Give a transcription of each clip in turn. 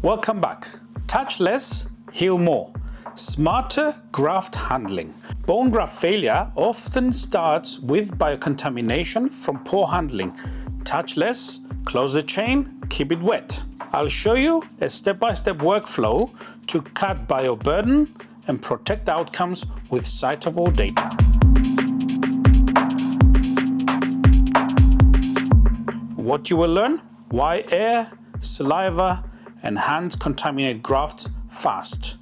Welcome back. Touch less, heal more. Smarter graft handling. Bone graft failure often starts with biocontamination from poor handling. Touch less, close the chain, keep it wet. I'll show you a step-by-step workflow to cut bioburden and protect outcomes with citable data. What you will learn: why air, saliva, and hands contaminate grafts fast.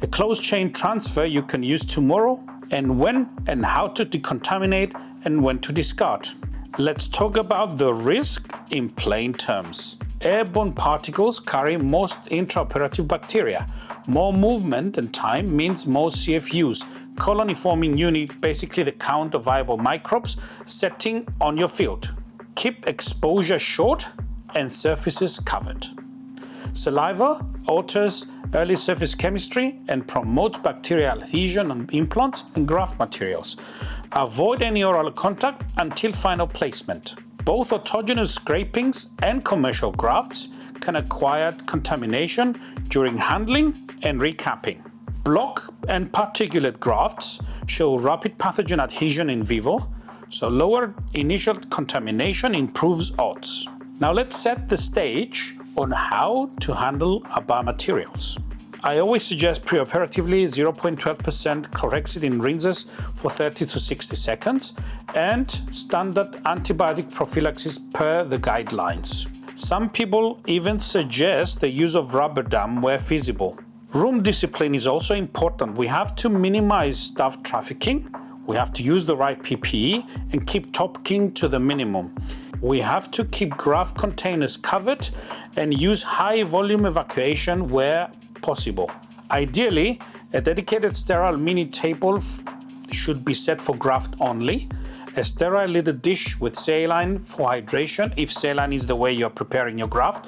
A closed chain transfer you can use tomorrow, and when and how to decontaminate and when to discard. Let's talk about the risk in plain terms. Airborne particles carry most intraoperative bacteria. More movement and time means more CFUs, colony forming unit, basically the count of viable microbes setting on your field. Keep exposure short and surfaces covered. Saliva alters early surface chemistry and promotes bacterial adhesion on implants and graft materials. Avoid any oral contact until final placement. Both autogenous scrapings and commercial grafts can acquire contamination during handling and recapping. Block and particulate grafts show rapid pathogen adhesion in vivo, so lower initial contamination improves odds. Now let's set the stage on how to handle our biomaterials. I always suggest preoperatively 0.12% chlorhexidine rinses for 30 to 60 seconds and standard antibiotic prophylaxis per the guidelines. Some people even suggest the use of rubber dam where feasible. Room discipline is also important. We have to minimize staff trafficking. We have to use the right PPE and keep topking to the minimum. We have to keep graft containers covered and use high volume evacuation where possible. Ideally, a dedicated sterile mini table should be set for graft only. A sterile lidded dish with saline for hydration if saline is the way you're preparing your graft,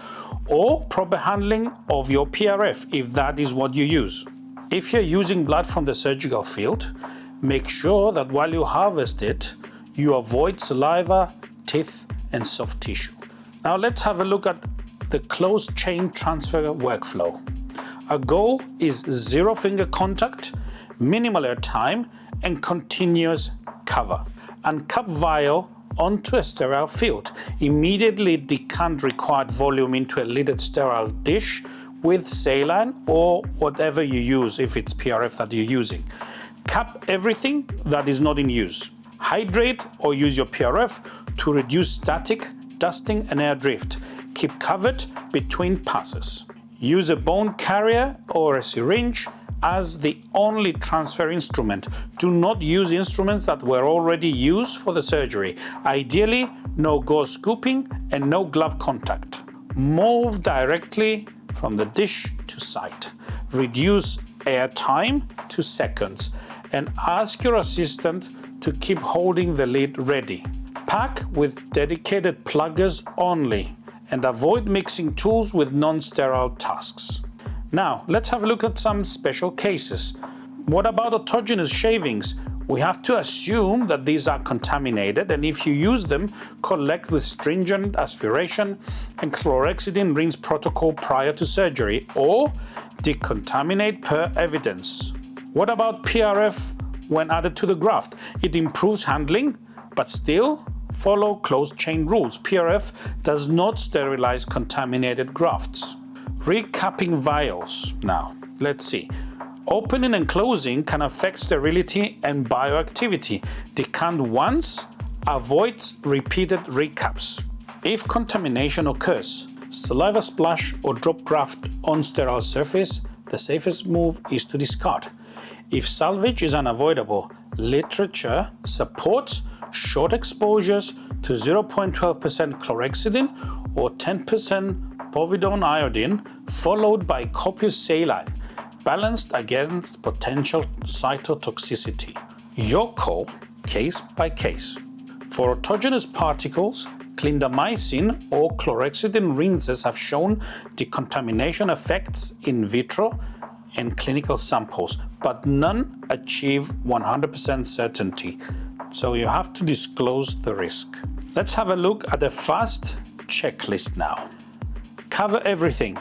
or proper handling of your PRF if that is what you use. If you're using blood from the surgical field, make sure that while you harvest it, you avoid saliva, teeth, and soft tissue. Now let's have a look at the closed chain transfer workflow. Our goal is zero finger contact, minimal air time, and continuous cover. Uncap vial onto a sterile field. Immediately decant required volume into a lidded sterile dish with saline or whatever you use if it's PRF that you're using. Cap everything that is not in use. Hydrate or use your PRF to reduce static, dusting, and air drift. Keep covered between passes. Use a bone carrier or a syringe as the only transfer instrument. Do not use instruments that were already used for the surgery. Ideally, no gauze scooping and no glove contact. Move directly from the dish to site. Reduce air time to seconds and ask your assistant to keep holding the lid ready. Pack with dedicated pluggers only and avoid mixing tools with non-sterile tasks. Now, let's have a look at some special cases. What about autogenous shavings? We have to assume that these are contaminated, and if you use them, collect with stringent aspiration and chlorhexidine rinse protocol prior to surgery, or decontaminate per evidence. What about PRF when added to the graft? It improves handling, but still follow closed chain rules. PRF does not sterilize contaminated grafts. Recapping vials. Now, let's see. Opening and closing can affect sterility and bioactivity. Decant once, avoid repeated recaps. If contamination occurs, saliva splash or drop graft on sterile surface, the safest move is to discard. If salvage is unavoidable, literature supports short exposures to 0.12% chlorhexidine or 10% povidone iodine, followed by copious saline, balanced against potential cytotoxicity. Your call, case by case. For autogenous particles, clindamycin or chlorhexidine rinses have shown decontamination effects in vitro and clinical samples, but none achieve 100% certainty, so you have to disclose the risk. Let's have a look at a fast checklist now. Cover everything.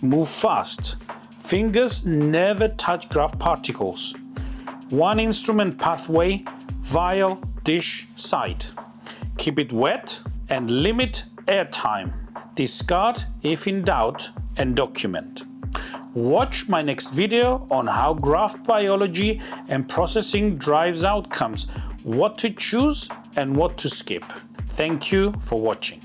Move fast. Fingers never touch graft particles. One instrument pathway, vial, dish, site. Keep it wet and limit airtime. Discard if in doubt and document. Watch my next video on how graft biology and processing drives outcomes, what to choose and what to skip. Thank you for watching.